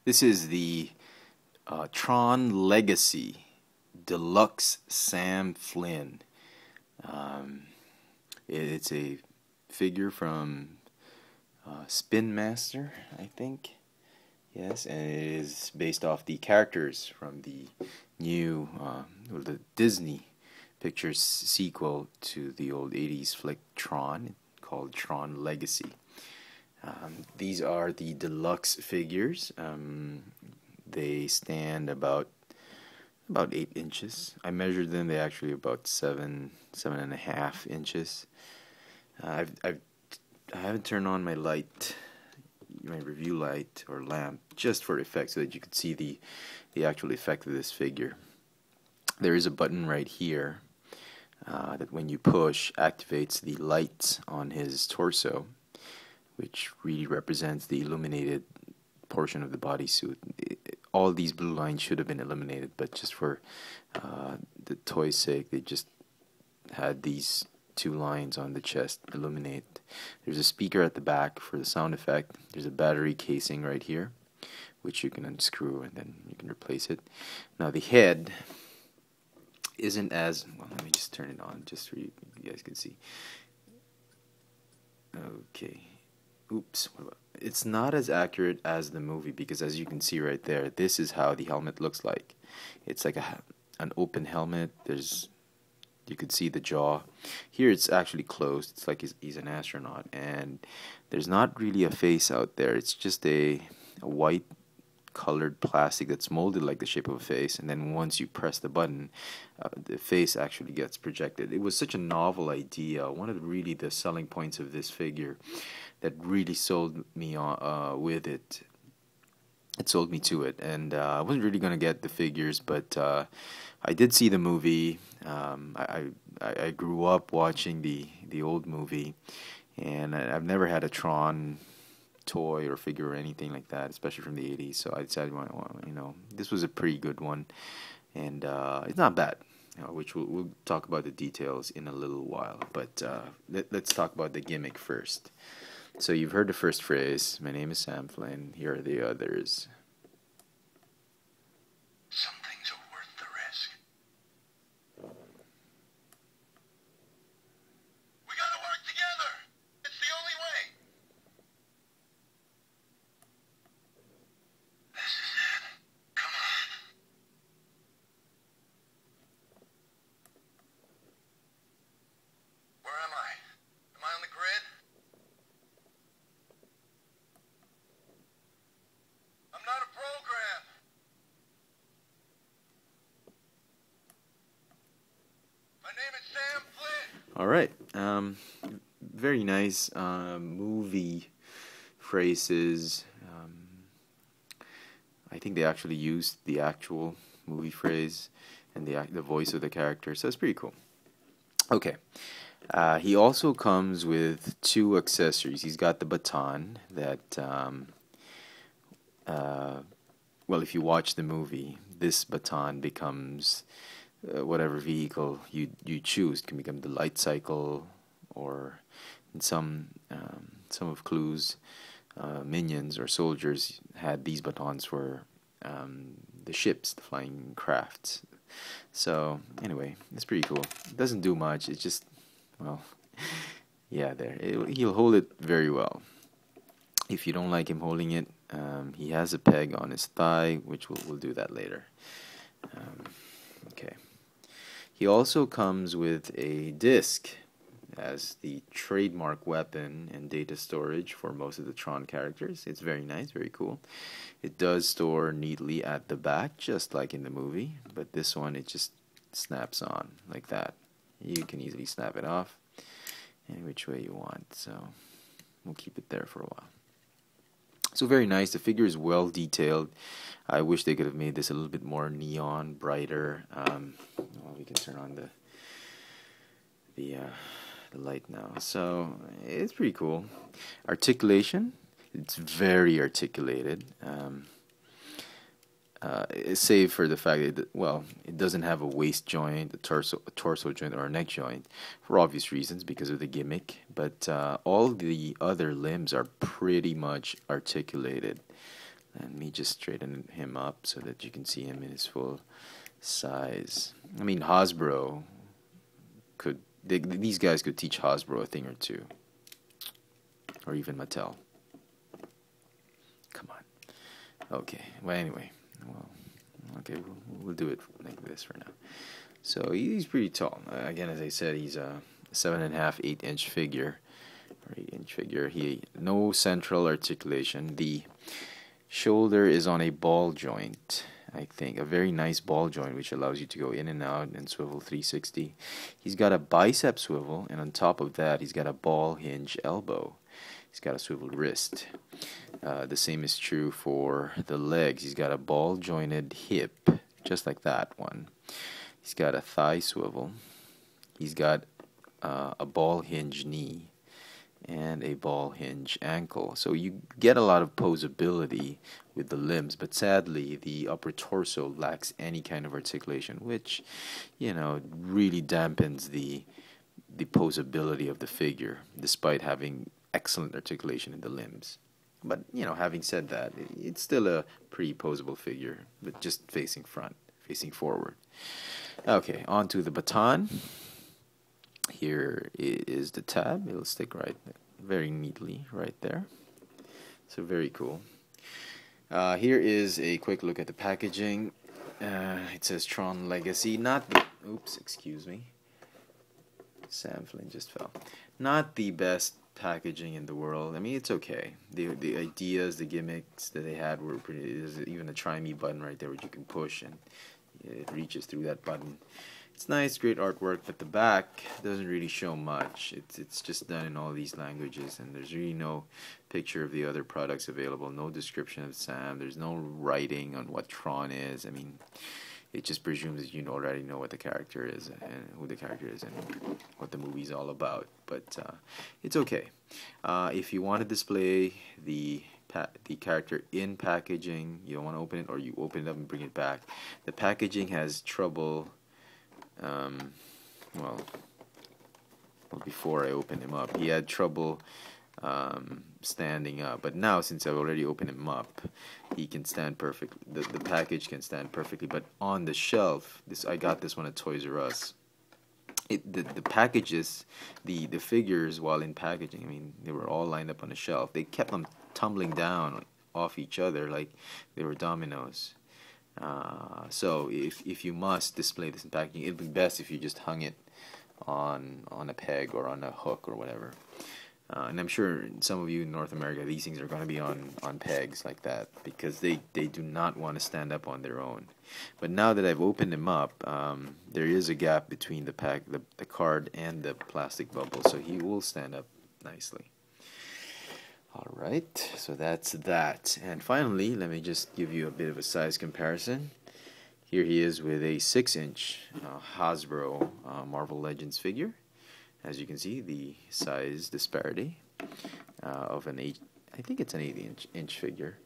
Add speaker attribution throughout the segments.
Speaker 1: This is the Tron Legacy Deluxe Sam Flynn. It's a figure from Spin Master, I think. Yes, and it is based off the characters from the new, the Disney Pictures sequel to the old 80s flick Tron, called Tron Legacy. These are the deluxe figures. They stand about 8 inches. I measured them. They actually about 7.5 inches. I haven't turned on my review light or lamp, just for effect, so that you could see the actual effect of this figure. There is a button right here that when you push activates the lights on his torso, which really represents the illuminated portion of the bodysuit. All these blue lines should have been eliminated, but just for the toy's sake, they just had these two lines on the chest illuminate. There's a speaker at the back for the sound effect. There's a battery casing right here, which you can unscrew and then you can replace it. Now the head isn't as well. Let me just turn it on just so you guys can see. Okay. Oops. It's not as accurate as the movie, because as you can see right there, this is how the helmet looks like. It's like an open helmet. You could see the jaw. Here it's actually closed. It's like he's an astronaut, and there's not really a face out there. It's just a white colored plastic that's molded like the shape of a face, and then once you press the button, the face actually gets projected. It was such a novel idea. One of the selling points of this figure that really sold me with it. It sold me to it, and I wasn't really gonna get the figures, but I did see the movie. I grew up watching the old movie, and I've never had a Tron toy or figure or anything like that, especially from the 80s. So I decided, this was a pretty good one, and it's not bad. Which we'll talk about the details in a little while. But let's talk about the gimmick first. So you've heard the first phrase. My name is Sam Flynn. Here are the others.
Speaker 2: Some things are worth the risk. We gotta work together. It's the only way. This is it. Come on. Where am I? Am I on the grid? I'm not a program. My name is Sam Flynn.
Speaker 1: All right. Very nice movie phrases. I think they actually used the actual movie phrase and the voice of the character, so it's pretty cool. Okay. He also comes with two accessories. He's got the baton that, if you watch the movie, this baton becomes whatever vehicle you choose. It can become the light cycle, or in some of Clue's minions or soldiers had these batons for the ships, the flying crafts. So anyway, it's pretty cool. It doesn't do much. It's just, yeah, he'll hold it very well. If you don't like him holding it, he has a peg on his thigh, which we'll do that later. Okay. He also comes with a disc as the trademark weapon and data storage for most of the Tron characters. It's very nice, very cool. It does store neatly at the back, just like in the movie, but this one, it just snaps on like that. You can easily snap it off any which way you want, so we'll keep it there for a while. So very nice. The figure is well detailed. I wish they could have made this a little bit more neon, brighter. We can turn on the light now. So it's pretty cool. Articulation. It's very articulated. Save for the fact that it doesn't have a waist joint, a torso joint, or a neck joint, for obvious reasons because of the gimmick. But all the other limbs are pretty much articulated. Let me just straighten him up so that you can see him in his full size. I mean, Hasbro could, these guys could teach Hasbro a thing or two, or even Mattel. Come on. Okay. Well, anyway, well, okay, we'll do it like this for now. So he's pretty tall. Again, as I said, he's a 7.5, 8-inch figure, or 8-inch figure. No central articulation. The shoulder is on a ball joint, I think, a very nice ball joint, which allows you to go in and out and swivel 360. He's got a bicep swivel, and on top of that, he's got a ball hinge elbow. He's got a swivel wrist. The same is true for the legs. He's got a ball jointed hip, just like that one. He's got a thigh swivel. He's got a ball hinge knee and a ball hinge ankle. So you get a lot of posability with the limbs, but sadly the upper torso lacks any kind of articulation, which, you know, really dampens the posability of the figure, despite having excellent articulation in the limbs. But, you know, having said that, it's still a pretty posable figure, but just facing forward. Okay, on to the baton. Here is the tab. It'll stick right very neatly right there. So very cool. Here is a quick look at the packaging. It says Tron Legacy. Not the, oops, excuse me. Sam Flynn just fell. Not the best packaging in the world. I mean, it's okay. The ideas, the gimmicks that they had were pretty. There's even a try me button right there, which you can push and it reaches through that button. It's nice, great artwork, but the back doesn't really show much. It's just done in all these languages, and there's really no picture of the other products available, no description of Sam, there's no writing on what Tron is. I mean, it just presumes that you already know what the character is and who the character is and what the movie's all about. But it's okay. If you want to display the character in packaging, you don't want to open it, or you open it up and bring it back. The packaging has trouble. Well, before I opened him up, he had trouble standing up. But now, since I've already opened him up, he can stand perfectly. The package can stand perfectly. But on the shelf, I got this one at Toys R Us. The packages, the figures, while in packaging, I mean, they were all lined up on the shelf. They kept them tumbling down off each other like they were dominoes. So if you must display this in packaging, it'd be best if you just hung it on a peg or on a hook or whatever. And I'm sure some of you in North America, these things are going to be on pegs like that, because they do not want to stand up on their own. But now that I've opened them up, there is a gap between the card and the plastic bubble, so he will stand up nicely. Alright, so that's that. And finally, let me just give you a bit of a size comparison. Here he is with a 6-inch Hasbro Marvel Legends figure. As you can see, the size disparity of an 8, I think it's an 8-inch figure.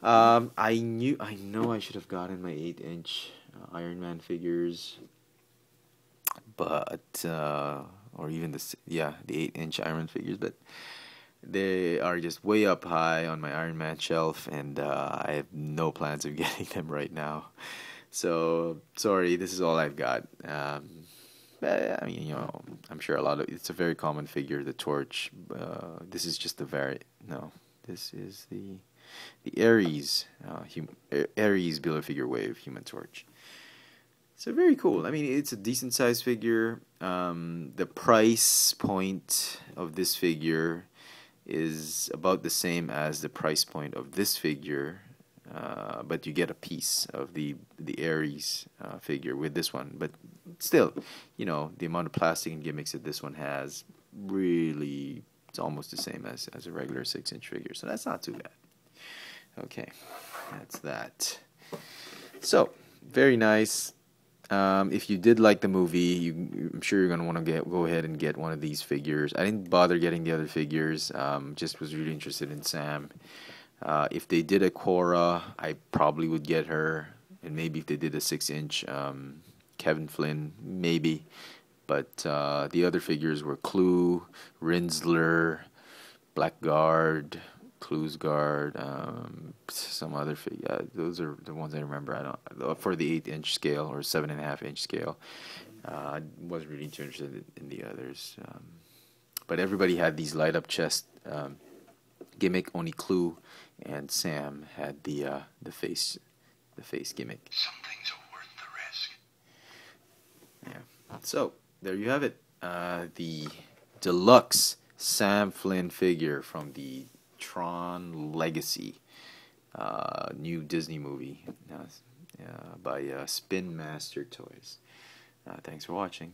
Speaker 1: I know I should have gotten my 8-inch Iron Man figures, but or even the 8-inch Iron Man figures, but they are just way up high on my Iron Man shelf, and I have no plans of getting them right now. So sorry, this is all I've got. But, I mean, you know, I'm sure it's a very common figure, the Torch. This is just this is the Ares Ares Build-A-Figure Wave Human Torch. So very cool. I mean, it's a decent sized figure. The price point of this figure is about the same as the price point of this figure, but you get a piece of the Ares figure with this one. But still, you know, the amount of plastic and gimmicks that this one has, really, it's almost the same as a regular 6-inch figure. So that's not too bad. Okay, that's that. So, very nice. If you did like the movie, I'm sure you're going to want to go ahead and get one of these figures. I didn't bother getting the other figures, just was really interested in Sam. If they did a Korra, I probably would get her, and maybe if they did a 6-inch Kevin Flynn, maybe. But the other figures were Clue, Rinsler, Blackguard, Clues Guard, some other yeah, those are the ones I remember. I don't for the 8-inch scale or 7.5-inch scale. I wasn't really too interested in the others, but everybody had these light up chest gimmick. Only Clue and Sam had the face gimmick.
Speaker 2: Some things are worth the risk.
Speaker 1: Yeah. So there you have it. The deluxe Sam Flynn figure from the Tron Legacy, new Disney movie by Spin Master Toys. Thanks for watching.